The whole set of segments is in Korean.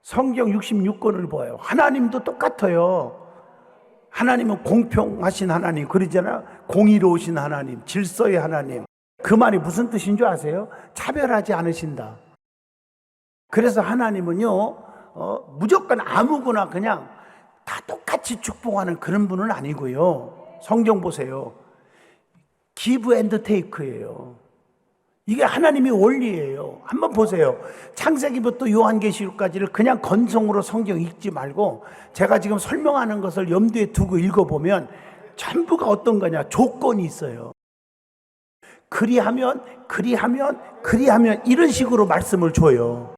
성경 66권을 보아요. 하나님도 똑같아요. 하나님은 공평하신 하나님, 그러잖아. 공의로우신 하나님, 질서의 하나님. 그 말이 무슨 뜻인 줄 아세요? 차별하지 않으신다. 그래서 하나님은요, 무조건 아무거나 그냥 다 똑같이 축복하는 그런 분은 아니고요. 성경 보세요. give and take예요. 이게 하나님의 원리예요. 한번 보세요. 창세기부터 요한계시록까지를 그냥 건성으로 성경 읽지 말고 제가 지금 설명하는 것을 염두에 두고 읽어보면 전부가 어떤 거냐? 조건이 있어요. 그리하면 이런 식으로 말씀을 줘요.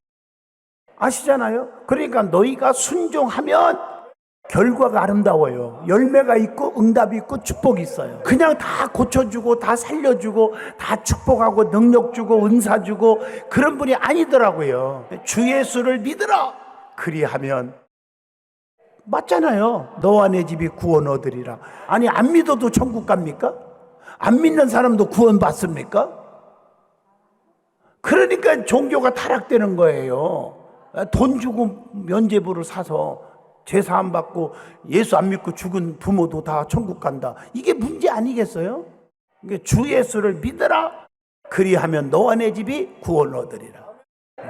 아시잖아요? 그러니까 너희가 순종하면 결과가 아름다워요. 열매가 있고 응답이 있고 축복이 있어요. 그냥 다 고쳐주고 다 살려주고 다 축복하고 능력 주고 은사 주고 그런 분이 아니더라고요. 주 예수를 믿으라 그리하면 맞잖아요. 너와 내 집이 구원 얻으리라. 아니 안 믿어도 천국 갑니까? 안 믿는 사람도 구원 받습니까? 그러니까 종교가 타락되는 거예요. 돈 주고 면죄부를 사서 죄사함 받고 예수 안 믿고 죽은 부모도 다 천국 간다. 이게 문제 아니겠어요? 주 예수를 믿으라 그리하면 너와 내 집이 구원 얻으리라.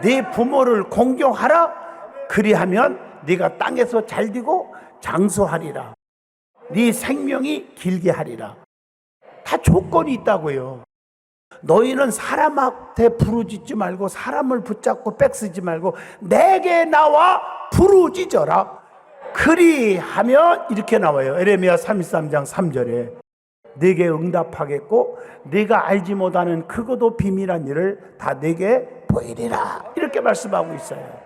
네 부모를 공경하라 그리하면 네가 땅에서 잘되고 장수하리라. 네 생명이 길게 하리라. 다 조건이 있다고요. 너희는 사람한테 부르짖지 말고 사람을 붙잡고 빽쓰지 말고 내게 나와 부르짖어라. 그리하면 이렇게 나와요. 에레미야 33장 3절에 네게 응답하겠고 네가 알지 못하는 크고도 비밀한 일을 다 네게 보이리라. 이렇게 말씀하고 있어요.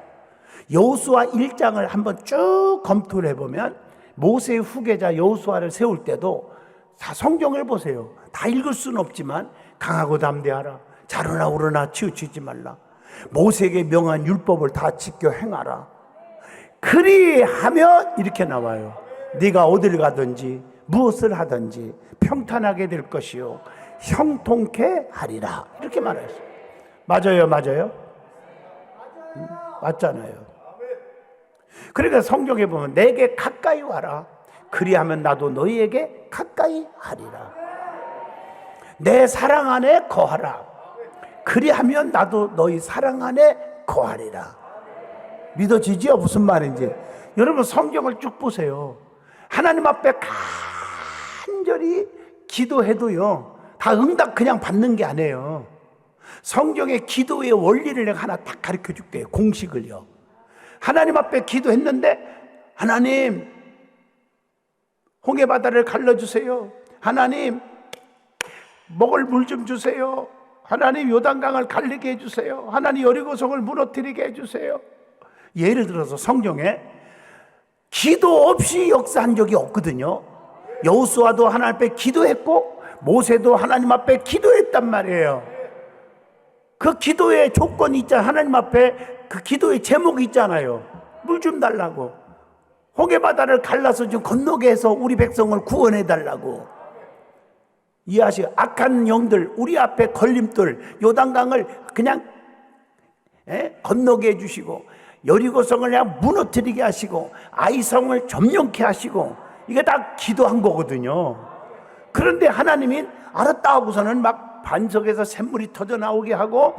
여호수아 1장을 한번 쭉 검토를 해보면 모세의 후계자 여호수아를 세울 때도 다 성경을 보세요. 다 읽을 수는 없지만 강하고 담대하라. 자르나 우러나 치우치지 말라. 모세에게 명한 율법을 다 지켜 행하라. 그리하면 이렇게 나와요. 네가 어딜 가든지 무엇을 하든지 평탄하게 될 것이요 형통케 하리라. 이렇게 말했어요. 맞아요? 맞잖아요. 그러니까 성경에 보면 내게 가까이 와라. 그리하면 나도 너희에게 가까이 하리라. 내 사랑 안에 거하라. 그리하면 나도 너희 사랑 안에 거하리라. 믿어지지요? 무슨 말인지. 여러분 성경을 쭉 보세요. 하나님 앞에 간절히 기도해도요 다 응답 그냥 받는 게 아니에요. 성경의 기도의 원리를 내가 하나 딱 가르쳐 줄게요. 공식을요. 하나님 앞에 기도했는데 하나님 홍해바다를 갈라주세요. 하나님 먹을 물 좀 주세요. 하나님 요단강을 갈리게 해주세요. 하나님 여리고성을 무너뜨리게 해주세요. 예를 들어서 성경에 기도 없이 역사한 적이 없거든요. 여호수아도 하나님 앞에 기도했고 모세도 하나님 앞에 기도했단 말이에요. 그 기도의 조건이 있잖아요. 하나님 앞에 그 기도의 제목이 있잖아요. 물 좀 달라고. 홍해바다를 갈라서 좀 건너게 해서 우리 백성을 구원해 달라고. 이해하시고 악한 영들 우리 앞에 걸림돌 요단강을 그냥 건너게 해주시고 여리고성을 그냥 무너뜨리게 하시고 아이성을 점령케 하시고 이게 다 기도한 거거든요. 그런데 하나님이 알았다 하고서는 막 반석에서 샘물이 터져 나오게 하고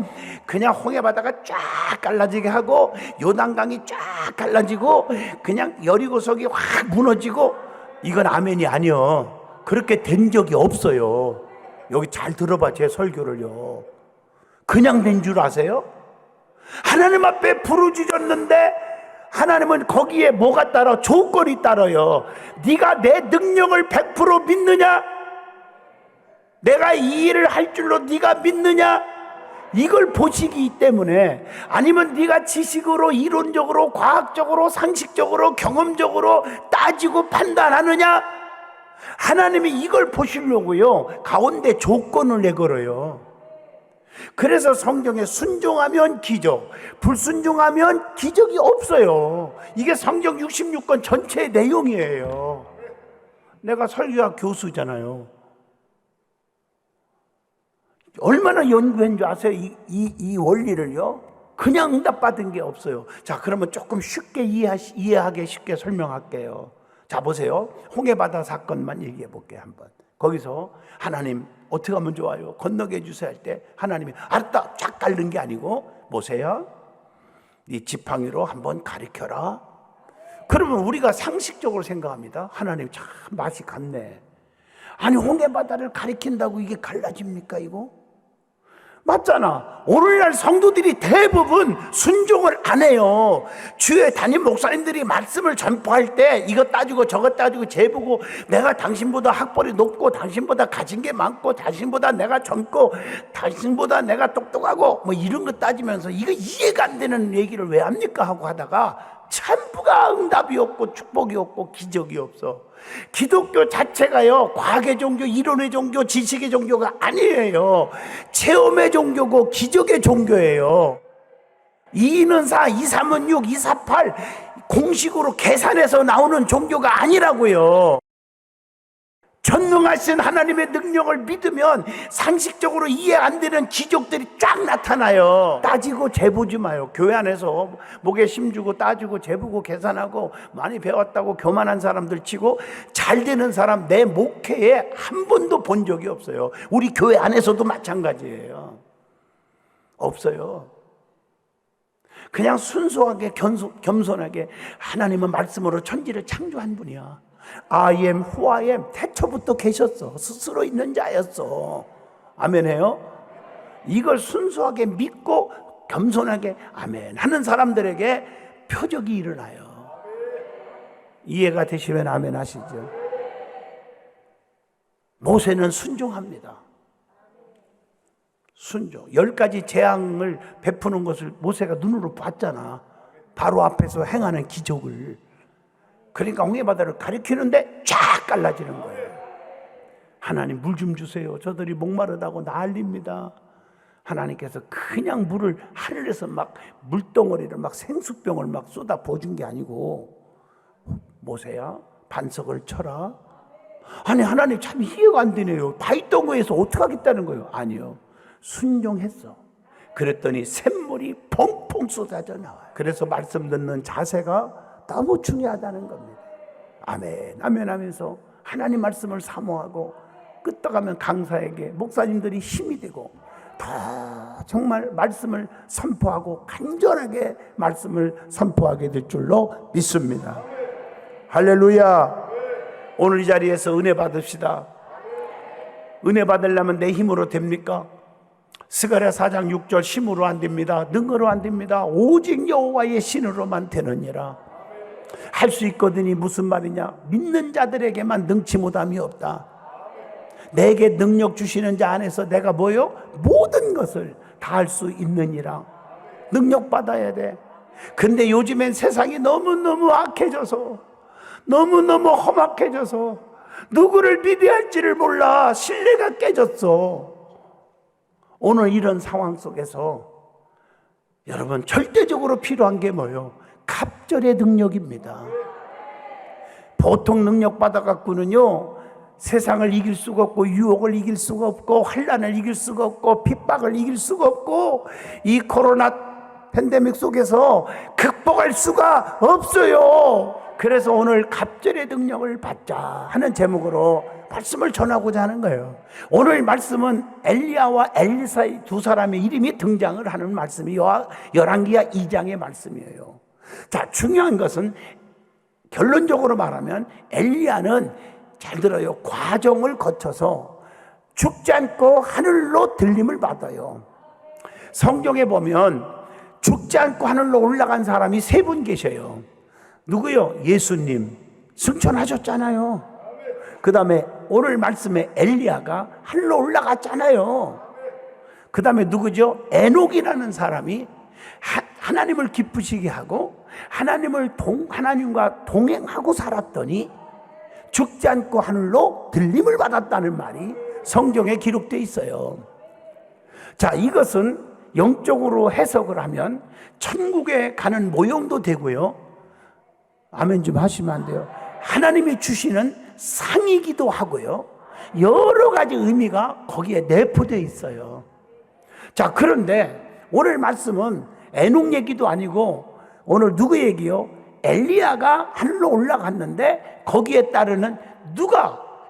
그냥 홍해바다가 쫙 갈라지게 하고 요단강이 쫙 갈라지고 그냥 여리고성이 확 무너지고 이건 아멘이 아니요. 그렇게 된 적이 없어요. 여기 잘 들어봐 제 설교를요. 그냥 된 줄 아세요? 하나님 앞에 부르짖었는데 하나님은 거기에 뭐가 따라? 조건이 따라요. 네가 내 능력을 100% 믿느냐? 내가 이 일을 할 줄로 네가 믿느냐? 이걸 보시기 때문에 아니면 네가 지식으로 이론적으로 과학적으로 상식적으로 경험적으로 따지고 판단하느냐? 하나님이 이걸 보시려고요 가운데 조건을 내걸어요. 그래서 성경에 순종하면 기적, 불순종하면 기적이 없어요. 이게 성경 66권 전체의 내용이에요. 내가 설교학 교수잖아요. 얼마나 연구한 줄 아세요? 이 원리를요. 그냥 응답받은 게 없어요. 자, 그러면 조금 쉽게 이해하게 쉽게 설명할게요. 자, 보세요. 홍해바다 사건만 얘기해 볼게요, 한번. 거기서 하나님 어떻게 하면 좋아요? 건너게 해주세요 할 때 하나님이 알았다 쫙 깔는 게 아니고 모세야 네 지팡이로 한번 가리켜라. 그러면 우리가 상식적으로 생각합니다. 하나님 참 맛이 갔네. 아니 홍해바다를 가리킨다고 이게 갈라집니까 이거? 맞잖아. 오늘날 성도들이 대부분 순종을 안 해요. 주의 담임 목사님들이 말씀을 전파할 때 이것 따지고 저것 따지고 재보고 내가 당신보다 학벌이 높고 당신보다 가진 게 많고 당신보다 내가 젊고 당신보다 내가 똑똑하고 뭐 이런 거 따지면서 이거 이해가 안 되는 얘기를 왜 합니까 하고 하다가 전부가 응답이 없고 축복이 없고 기적이 없어. 기독교 자체가요 과학의 종교, 이론의 종교, 지식의 종교가 아니에요. 체험의 종교고 기적의 종교예요. 2는 4, 2, 3은 6, 2, 4, 8 공식으로 계산해서 나오는 종교가 아니라고요. 전능하신 하나님의 능력을 믿으면 상식적으로 이해 안 되는 기적들이 쫙 나타나요. 따지고 재보지 마요. 교회 안에서 목에 힘주고 따지고 재보고 계산하고 많이 배웠다고 교만한 사람들 치고 잘 되는 사람 내 목회에 한 번도 본 적이 없어요. 우리 교회 안에서도 마찬가지예요. 없어요. 그냥 순수하게 겸손하게 하나님은 말씀으로 천지를 창조한 분이야. I am who I am. 태초부터 계셨어. 스스로 있는 자였어. 아멘해요? 이걸 순수하게 믿고 겸손하게 아멘 하는 사람들에게 표적이 일어나요. 이해가 되시면 아멘 하시죠. 모세는 순종합니다. 순종. 10가지 재앙을 베푸는 것을 모세가 눈으로 봤잖아. 바로 앞에서 행하는 기적을. 그러니까 홍해바다를 가리키는데 쫙 갈라지는 거예요. 하나님 물 좀 주세요. 저들이 목마르다고 난립니다. 하나님께서 그냥 물을 하늘에서 막 물덩어리를 막 생수병을 막 쏟아 부어준 게 아니고 모세야 반석을 쳐라. 아니 하나님 참 이해가 안 되네요. 바위덩어리에서 어떻게 하겠다는 거예요? 아니요. 순종했어. 그랬더니 샘물이 펑펑 쏟아져 나와요. 그래서 말씀 듣는 자세가 너무 중요하다는 겁니다. 아멘, 아멘 하면서 하나님 말씀을 사모하고 끄떡하면 강사에게 목사님들이 힘이 되고 더 정말 말씀을 선포하고 간절하게 말씀을 선포하게 될 줄로 믿습니다. 할렐루야. 오늘 이 자리에서 은혜 받읍시다. 은혜 받으려면 내 힘으로 됩니까? 스가랴 4장 6절 힘으로 안 됩니다. 능으로 안 됩니다. 오직 여호와의 신으로만 되느니라. 할 수 있거든이 무슨 말이냐? 믿는 자들에게만 능치 못함이 없다. 내게 능력 주시는 자 안에서 내가 뭐요? 모든 것을 다 할 수 있느니라. 능력 받아야 돼. 근데 요즘엔 세상이 너무너무 악해져서 너무너무 험악해져서 누구를 믿어야 할지를 몰라. 신뢰가 깨졌어. 오늘 이런 상황 속에서 여러분 절대적으로 필요한 게 뭐예요? 갑절의 능력입니다. 보통 능력 받아갖고는요 세상을 이길 수가 없고 유혹을 이길 수가 없고 환난을 이길 수가 없고 핍박을 이길 수가 없고 이 코로나 팬데믹 속에서 극복할 수가 없어요. 그래서 오늘 갑절의 능력을 받자 하는 제목으로 말씀을 전하고자 하는 거예요. 오늘 말씀은 엘리야와 엘리사 두 사람의 이름이 등장을 하는 말씀이 열왕기하 2장의 말씀이에요. 자, 중요한 것은 결론적으로 말하면 엘리야는 잘 들어요. 과정을 거쳐서 죽지 않고 하늘로 들림을 받아요. 성경에 보면 죽지 않고 하늘로 올라간 사람이 3분 계셔요. 누구요? 예수님 승천하셨잖아요. 그 다음에 오늘 말씀에 엘리야가 하늘로 올라갔잖아요. 그 다음에 누구죠? 에녹이라는 사람이 하나님을 기쁘시게 하고 하나님과 동행하고 살았더니 죽지 않고 하늘로 들림을 받았다는 말이 성경에 기록되어 있어요. 자, 이것은 영적으로 해석을 하면 천국에 가는 모형도 되고요. 아멘 좀 하시면 안 돼요. 하나님이 주시는 상이기도 하고요. 여러 가지 의미가 거기에 내포되어 있어요. 자, 그런데 오늘 말씀은 에녹 얘기도 아니고 오늘 누구 얘기요? 엘리야가 하늘로 올라갔는데 거기에 따르는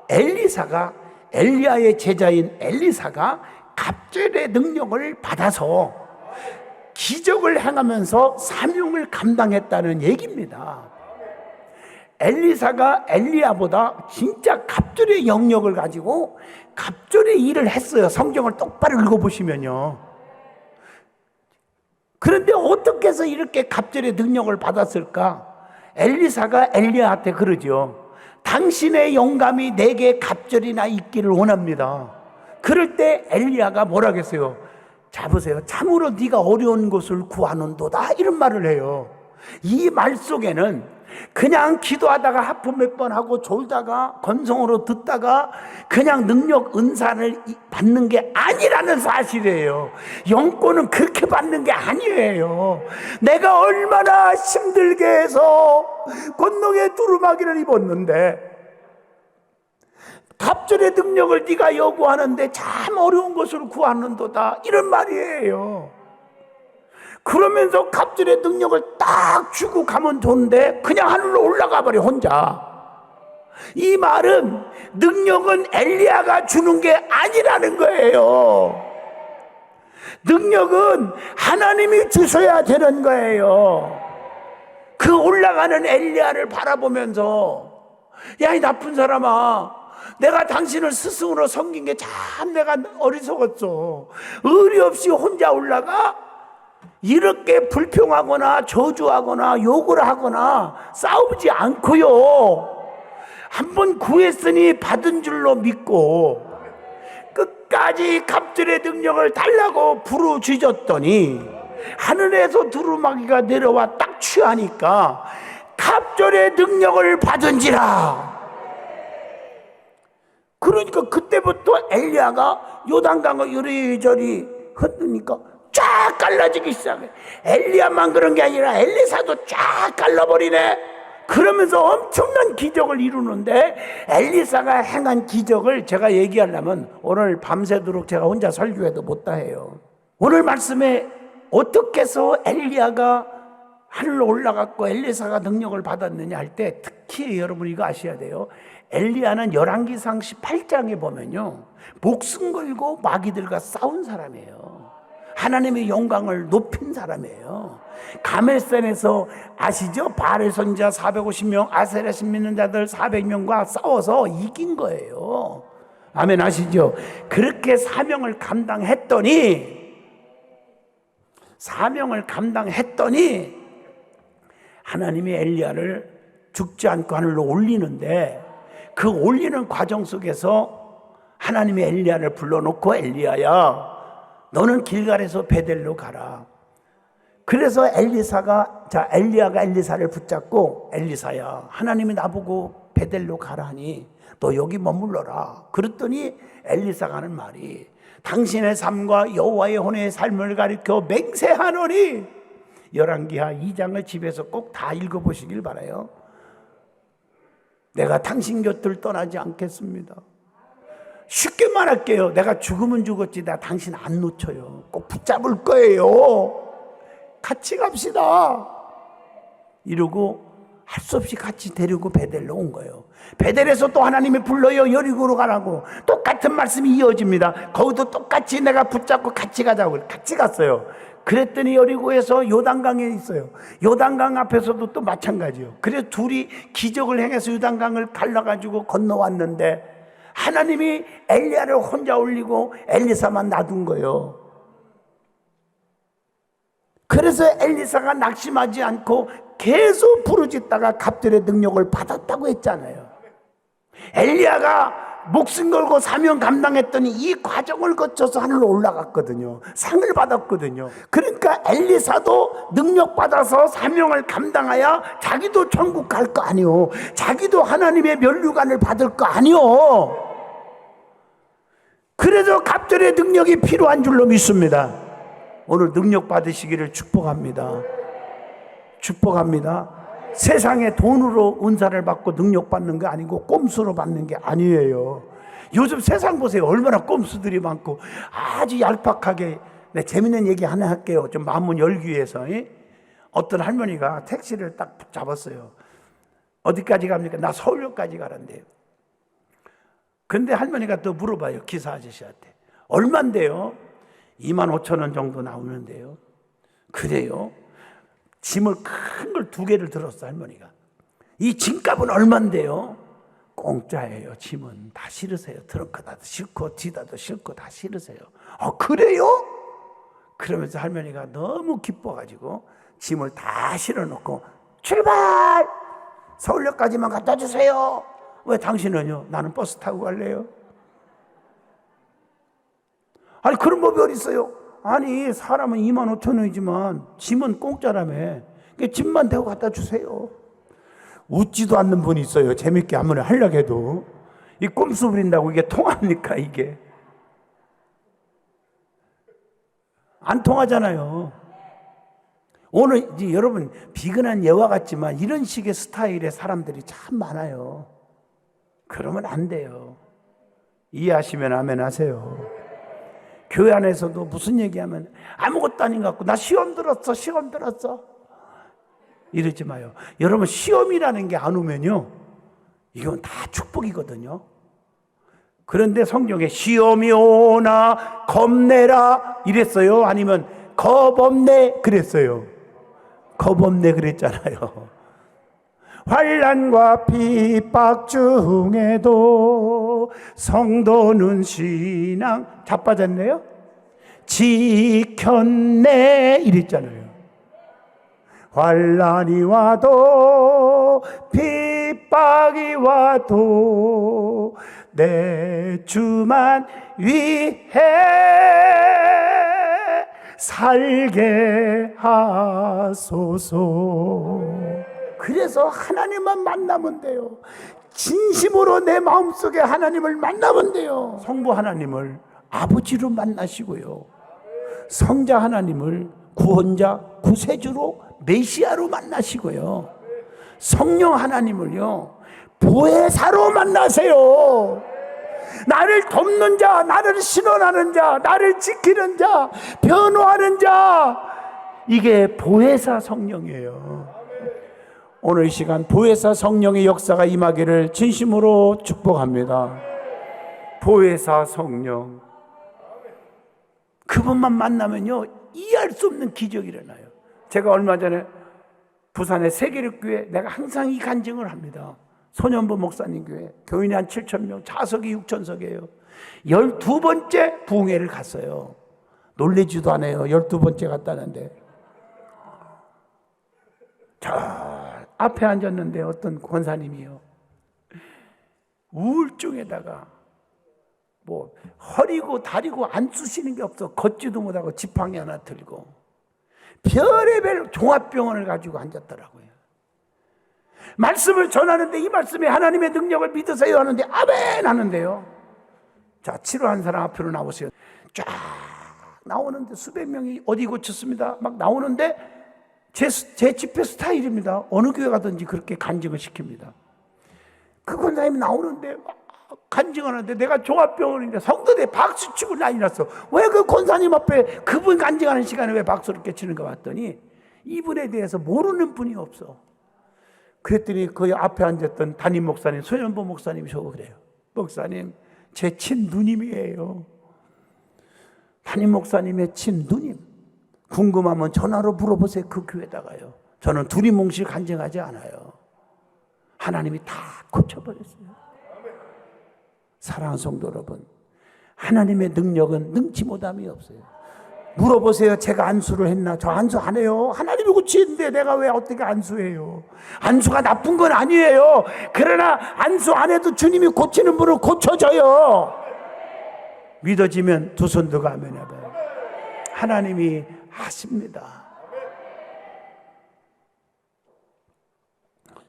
엘리사가, 엘리야의 제자인 엘리사가 갑절의 능력을 받아서 기적을 행하면서 사명을 감당했다는 얘기입니다. 엘리사가 엘리야보다 진짜 갑절의 영역을 가지고 갑절의 일을 했어요. 성경을 똑바로 읽어보시면요. 그런데 어떻게 해서 이렇게 갑절의 능력을 받았을까? 엘리사가 엘리야한테 그러죠. 당신의 영감이 내게 갑절이나 있기를 원합니다. 그럴 때 엘리야가 뭐라겠어요? 자, 보세요. 참으로 네가 어려운 것을 구하는도다, 이런 말을 해요. 이 말 속에는 그냥 기도하다가 하품 몇 번 하고 졸다가 건성으로 듣다가 그냥 능력 은사를 받는 게 아니라는 사실이에요. 영권은 그렇게 받는 게 아니에요. 내가 얼마나 힘들게 해서 권능의 두루마기를 입었는데 갑절의 능력을 네가 요구하는데 참 어려운 것을 구하는도다, 이런 말이에요. 그러면서 갑절의 능력을 딱 주고 가면 좋은데 그냥 하늘로 올라가 버려, 혼자. 이 말은 능력은 엘리야가 주는 게 아니라는 거예요. 능력은 하나님이 주셔야 되는 거예요. 그 올라가는 엘리야를 바라보면서, 야, 이 나쁜 사람아, 내가 당신을 스승으로 섬긴 게 참 내가 어리석었어. 의리 없이 혼자 올라가? 이렇게 불평하거나 저주하거나 욕을 하거나 싸우지 않고요, 한번 구했으니 받은 줄로 믿고 끝까지 갑절의 능력을 달라고 부르짖었더니 하늘에서 두루마기가 내려와 딱 취하니까 갑절의 능력을 받은지라. 그러니까 그때부터 엘리야가 요단강을 이리저리 흔드니까 쫙 갈라지기 시작해. 엘리야만 그런 게 아니라 엘리사도 쫙 갈라버리네. 그러면서 엄청난 기적을 이루는데, 엘리사가 행한 기적을 제가 얘기하려면 오늘 밤새도록 제가 혼자 설교해도 못다 해요. 오늘 말씀에 어떻게 해서 엘리야가 하늘로 올라갔고 엘리사가 능력을 받았느냐 할 때 특히 여러분 이거 아셔야 돼요. 엘리야는 열왕기상 18장에 보면요, 목숨 걸고 마귀들과 싸운 사람이에요. 하나님의 영광을 높인 사람이에요. 가멜산에서 아시죠? 바알의 선지자 450명, 아세라신 믿는 자들 400명과 싸워서 이긴 거예요. 아멘 아시죠? 그렇게 사명을 감당했더니 하나님이 엘리야를 죽지 않고 하늘로 올리는데, 그 올리는 과정 속에서 하나님이 엘리야를 불러놓고, 엘리야야, 너는 길갈에서 베델로 가라. 그래서 엘리야가 엘리사를 붙잡고, 엘리사야, 하나님이 나보고 베델로 가라 하니 너 여기 머물러라. 그랬더니 엘리사가 하는 말이, 당신의 삶과 여호와의 혼의 삶을 가리켜 맹세하노니, 열왕기하 2장을 집에서 꼭 다 읽어보시길 바라요. 내가 당신 곁을 떠나지 않겠습니다. 쉽게 말할게요. 내가 죽으면 죽었지 내가 당신 안 놓쳐요. 꼭 붙잡을 거예요. 같이 갑시다. 이러고 할 수 없이 같이 데리고 베델로 온 거예요. 베델에서 또 하나님이 불러요. 여리고로 가라고. 똑같은 말씀이 이어집니다. 거기도 똑같이 내가 붙잡고 같이 가자고. 같이 갔어요. 그랬더니 여리고에서 요단강에 있어요. 요단강 앞에서도 또 마찬가지예요. 그래서 둘이 기적을 행해서 요단강을 갈라가지고 건너왔는데, 하나님이 엘리야를 혼자 올리고 엘리사만 놔둔 거예요. 그래서 엘리사가 낙심하지 않고 계속 부르짖다가 갑절의 능력을 받았다고 했잖아요. 엘리야가 목숨 걸고 사명 감당했더니 이 과정을 거쳐서 하늘로 올라갔거든요. 상을 받았거든요. 그러니까 엘리사도 능력 받아서 사명을 감당하여 자기도 천국 갈 거 아니요, 자기도 하나님의 면류관을 받을 거 아니요. 그래서 갑절의 능력이 필요한 줄로 믿습니다. 오늘 능력 받으시기를 축복합니다. 축복합니다. 세상에 돈으로 은사를 받고 능력 받는 게 아니고 꼼수로 받는 게 아니에요. 요즘 세상 보세요. 얼마나 꼼수들이 많고 아주 얄팍하게 네, 재밌는 얘기 하나 할게요. 좀 마음문 열기 위해서. 어떤 할머니가 택시를 딱 잡았어요. 어디까지 갑니까? 나 서울역까지 가란대요. 근데 할머니가 또 물어봐요. 기사 아저씨한테. 얼만데요? 25,000원 정도 나오는데요. 그래요? 짐을 큰 걸 2개를 들었어, 할머니가. 이 짐값은 얼만데요? 공짜예요. 짐은 다 실으세요. 트렁크다도 싣고 뒤다도 싣고 다 실으세요. 그래요? 그러면서 할머니가 너무 기뻐가지고 짐을 다 실어놓고 출발! 서울역까지만 갖다 주세요. 왜 당신은요? 나는 버스 타고 갈래요. 아니 그런 법이 어디 있어요? 아니 사람은 25,000원이지만 짐은 공짜라며. 짐만 대고 갖다 주세요. 웃지도 않는 분이 있어요. 재밌게 한번 하려고 해도. 이 꼼수 부린다고 이게 통합니까 이게? 안 통하잖아요. 오늘 이제 여러분 비근한 예화 같지만 이런 식의 스타일의 사람들이 참 많아요. 그러면 안 돼요. 이해하시면 아멘 하세요. 교회 안에서도 무슨 얘기하면 아무것도 아닌 것 같고 나 시험 들었어 이러지 마요. 여러분 시험이라는 게 안 오면요 이건 다 축복이거든요. 그런데 성경에 시험이 오나 겁내라 이랬어요? 아니면 겁 없네 그랬어요? 겁 없네 그랬잖아요. 환난과 핍박 중에도 성도는 신앙 자빠졌네요. 지켰네 이랬잖아요. 환난이 와도 핍박이 와도 내 주만 위해 살게 하소서. 그래서 하나님만 만나면 돼요. 진심으로 내 마음속에 하나님을 만나면 돼요. 성부 하나님을 아버지로 만나시고요, 성자 하나님을 구원자, 구세주로 메시아로 만나시고요, 성령 하나님을요 보혜사로 만나세요. 나를 돕는 자, 나를 신원하는 자, 나를 지키는 자, 변호하는 자, 이게 보혜사 성령이에요. 오늘 이 시간 보혜사 성령의 역사가 임하기를 진심으로 축복합니다. 보혜사 성령, 그분만 만나면요 이해할 수 없는 기적이 일어나요. 제가 얼마 전에 부산의 세계력교회, 내가 항상 이 간증을 합니다. 소년부 목사님 교회, 교인이 한 7,000명, 좌석이 6,000석이에요. 12번째 부흥회를 갔어요. 놀래지도 않아요. 12번째 갔다는데. 저 앞에 앉았는데 어떤 권사님이요, 우울증에다가 뭐 허리고 다리고 안 쓰시는 게 없어. 걷지도 못하고 지팡이 하나 들고 별의별 종합병원을 가지고 앉았더라고요. 말씀을 전하는데 이 말씀에 하나님의 능력을 믿으세요 하는데 아멘 하는데요. 자, 치료한 사람 앞으로 나오세요. 쫙 나오는데 수백 명이 어디 고쳤습니다 막 나오는데 제 집회 스타일입니다. 어느 교회 가든지 그렇게 간증을 시킵니다. 그 권사님이 나오는데 간증하는데 내가 종합병원인데 성도들이 박수치고 난리 났어. 왜 그 권사님 앞에 그분 간증하는 시간에 왜 박수를 이렇게 치는가 봤더니 이분에 대해서 모르는 분이 없어. 그랬더니 그 앞에 앉았던 담임 목사님, 소년보 목사님이 저거 그래요. 목사님, 제 친누님이에요. 담임 목사님의 친누님. 궁금하면 전화로 물어보세요. 그 교회다가요. 저는 두리뭉실 간증하지 않아요. 하나님이 다 고쳐버렸어요. 사랑하는 성도 여러분, 하나님의 능력은 능치 못함이 없어요. 물어보세요. 제가 안수를 했나? 저 안수 안 해요. 하나님이 고치는데 내가 왜 어떻게 안수해요? 안수가 나쁜 건 아니에요. 그러나 안수 안 해도 주님이 고치는 분을 고쳐줘요. 믿어지면 두 손 들고 아멘 해봐요. 하나님이 하십니다.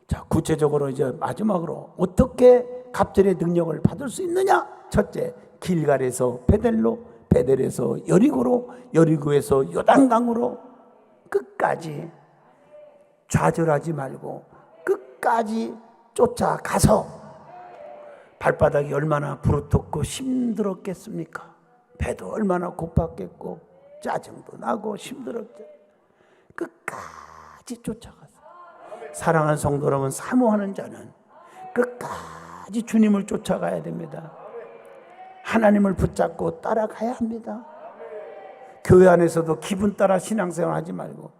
자, 구체적으로 이제 마지막으로 어떻게 갑절의 능력을 받을 수 있느냐? 첫째, 길갈에서 베델로, 베델에서 여리고로, 여리고에서 요단강으로 끝까지 좌절하지 말고 끝까지 쫓아가서 발바닥이 얼마나 부르텄고 힘들었겠습니까? 배도 얼마나 고팠겠고 짜증도 나고 힘들었죠. 끝까지 쫓아가서 사랑하는 성도 여러분, 사모하는 자는 끝까지 주님을 쫓아가야 됩니다. 하나님을 붙잡고 따라가야 합니다. 교회 안에서도 기분 따라 신앙생활 하지 말고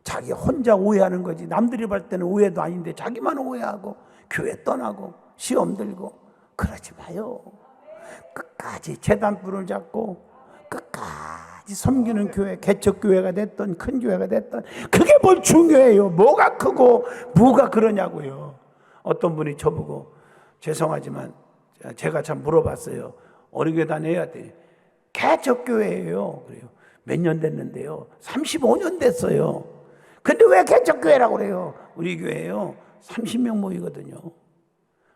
자기 혼자 오해하는 거지. 남들이 볼 때는 오해도 아닌데 자기만 오해하고 교회 떠나고 시험 들고 그러지 마요. 끝까지 제단불을 잡고 끝까지 섬기는 교회, 개척교회가 됐던 큰 교회가 됐던 그게 뭘 중요해요. 뭐가 크고 뭐가 그러냐고요. 어떤 분이 저보고 죄송하지만 제가 참 물어봤어요. 어느 교회 다녀야 돼? 개척교회예요. 그래요. 몇 년 됐는데요? 35년 됐어요. 근데 왜 개척교회라고 그래요? 우리 교회요 30명 모이거든요.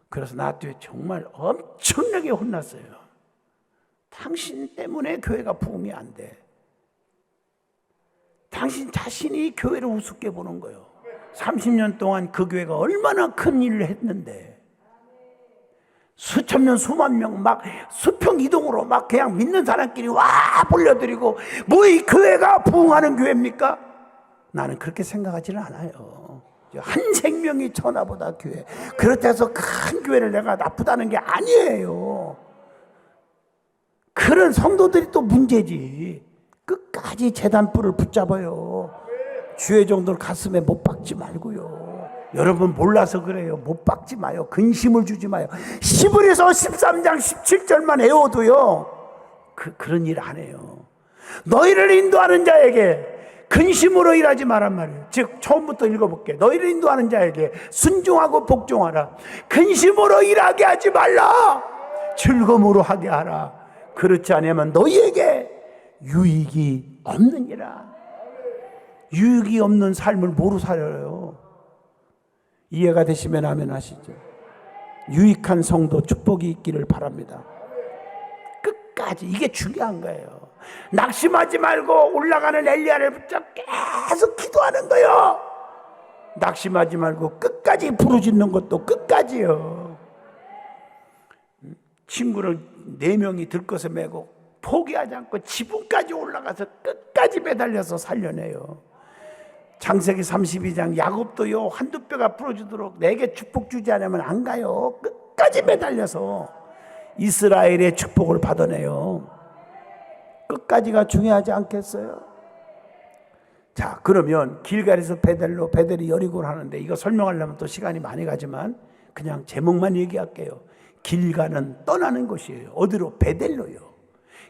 그래서 나한테 정말 엄청나게 혼났어요. 당신 때문에 교회가 부흥이 안 돼. 당신 자신이 교회를 우습게 보는 거예요. 30년 동안 그 교회가 얼마나 큰 일을 했는데 수천 명, 수만 명, 막 수평 이동으로 막 그냥 믿는 사람끼리 와 불려드리고 뭐 이 교회가 부흥하는 교회입니까? 나는 그렇게 생각하지는 않아요. 한 생명이 천하보다 교회. 그렇다 해서 큰 교회를 내가 나쁘다는 게 아니에요. 그런 성도들이 또 문제지. 끝까지 제단불을 붙잡아요. 주의 정도를 가슴에 못 박지 말고요. 여러분 몰라서 그래요. 못 박지 마요. 근심을 주지 마요. 히브리서 13장 17절만 외워도요 그런 일 안 해요. 너희를 인도하는 자에게 근심으로 일하지 말란 말이에요. 즉 처음부터 읽어볼게. 너희를 인도하는 자에게 순종하고 복종하라. 근심으로 일하게 하지 말라. 즐거움으로 하게 하라. 그렇지 않으면 너희에게 유익이 없느니라. 유익이 없는 삶을 뭐로 살아요? 이해가 되시면 아멘 하시죠. 유익한 성도 축복이 있기를 바랍니다. 끝까지 이게 중요한 거예요. 낙심하지 말고 올라가는 엘리야를 붙잡고 계속 기도하는 거예요. 낙심하지 말고 끝까지 부르짖는 것도 끝까지요. 친구를 4명이 들것에 메고 포기하지 않고 지붕까지 올라가서 끝까지 매달려서 살려내요. 창세기 32장 야곱도요 한두 뼈가 부러지도록 내게 축복 주지 않으면 안 가요. 끝까지 매달려서 이스라엘의 축복을 받아내요. 끝까지가 중요하지 않겠어요? 자, 그러면 길갈에서 베델이 여리고를 하는데 이거 설명하려면 또 시간이 많이 가지만 그냥 제목만 얘기할게요. 길가는 떠나는 곳이에요. 어디로? 베델로요.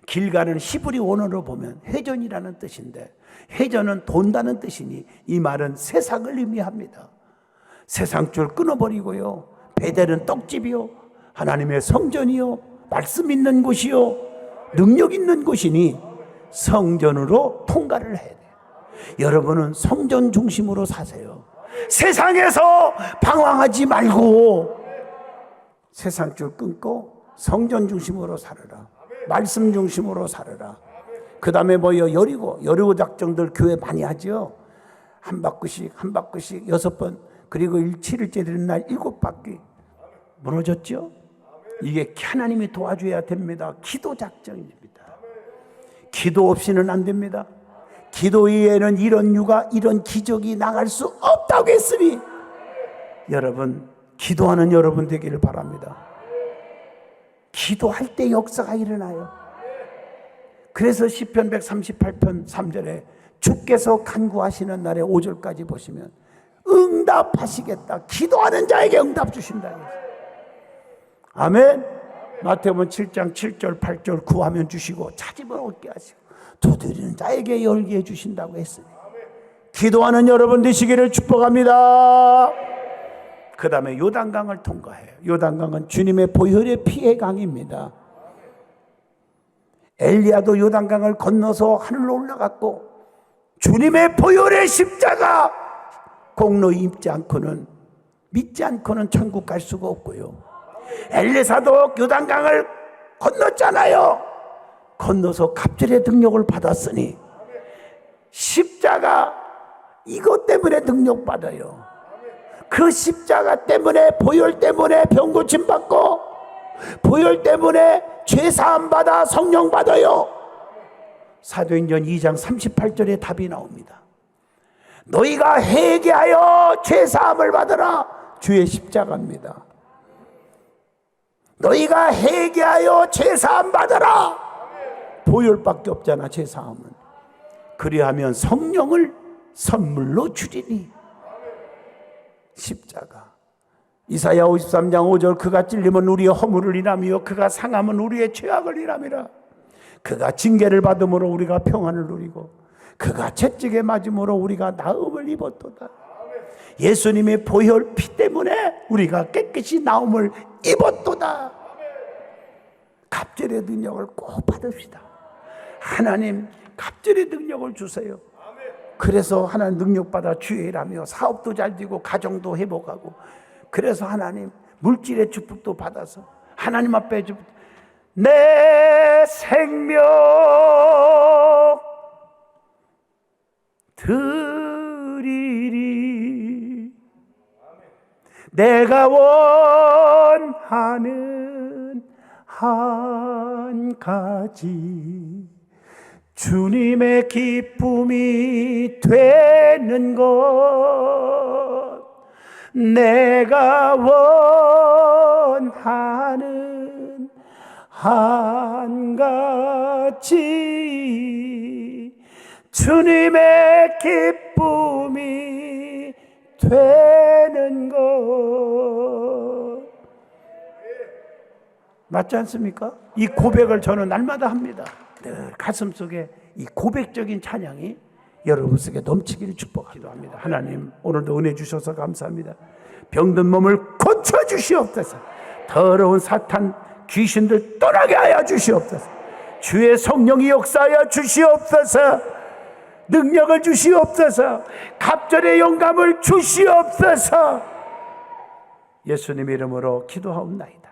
길가는 히브리 원어로 보면 회전이라는 뜻인데 회전은 돈다는 뜻이니 이 말은 세상을 의미합니다. 세상줄 끊어버리고요. 베델은 떡집이요. 하나님의 성전이요. 말씀 있는 곳이요. 능력 있는 곳이니 성전으로 통과를 해야 돼요. 여러분은 성전 중심으로 사세요. 세상에서 방황하지 말고 세상줄 끊고 성전 중심으로 살아라. 말씀 중심으로 살아라. 그 다음에 뭐요? 여리고 작정들 교회 많이 하죠. 한 바퀴씩 6번 그리고 7일째 되는 날 7바퀴 무너졌죠. 이게 하나님이 도와줘야 됩니다. 기도 작정입니다. 기도 없이는 안 됩니다. 기도 이외에는 이런 유가 이런 기적이 나갈 수 없다고 했으니 여러분 기도하는 여러분 되기를 바랍니다. 기도할 때 역사가 일어나요. 그래서 시편 138편 3절에 주께서 간구하시는 날에 5절까지 보시면 응답하시겠다. 기도하는 자에게 응답 주신다. 아멘. 마태복음 7장 7절 8절 구하면 주시고 찾으면 얻게 하시고 두드리는 자에게 열게 해주신다고 했으니 기도하는 여러분 되시기를 축복합니다. 그 다음에 요단강을 통과해요. 요단강은 주님의 보혈의 피의 강입니다. 엘리야도 요단강을 건너서 하늘로 올라갔고 주님의 보혈의 십자가 공로에 믿지 않고는 천국 갈 수가 없고요. 엘리사도 요단강을 건넜잖아요. 건너서 갑절의 능력을 받았으니 십자가 이것 때문에 능력 받아요. 그 십자가 때문에 보혈 때문에 병 고침 받고 보혈 때문에 죄 사함 받아 성령 받아요. 사도행전 2장 38절에 답이 나옵니다. 너희가 회개하여 죄사함을 받으라. 주의 십자가입니다. 너희가 회개하여 죄사함 받으라. 보혈밖에 없잖아, 죄사함은. 그리하면 성령을 선물로 주리니. 십자가. 이사야 53장 5절 그가 찔리면 우리의 허물을 인하며 그가 상함은 우리의 죄악을 인함이라. 그가 징계를 받음으로 우리가 평안을 누리고 그가 채찍에 맞음으로 우리가 나음을 입었도다. 예수님의 보혈 피 때문에 우리가 깨끗이 나음을 입었도다. 갑절의 능력을 꼭 받읍시다. 하나님 갑절의 능력을 주세요. 그래서 하나님 능력받아 주의 일하며 사업도 잘 되고 가정도 회복하고, 그래서 하나님 물질의 축복도 받아서 하나님 앞에 내 생명 드리리. 내가 원하는 한 가지 주님의 기쁨이 되는 것. 내가 원하는 한 가지 주님의 기쁨이 되는 것. 맞지 않습니까? 이 고백을 저는 날마다 합니다. 늘 가슴속에 이 고백적인 찬양이 여러분 속에 넘치기를 축복하기도 합니다. 하나님 오늘도 은혜 주셔서 감사합니다. 병든 몸을 고쳐주시옵소서. 더러운 사탄 귀신들 떠나게 하여 주시옵소서. 주의 성령이 역사하여 주시옵소서. 능력을 주시옵소서. 갑절의 영감을 주시옵소서. 예수님 이름으로 기도하옵나이다.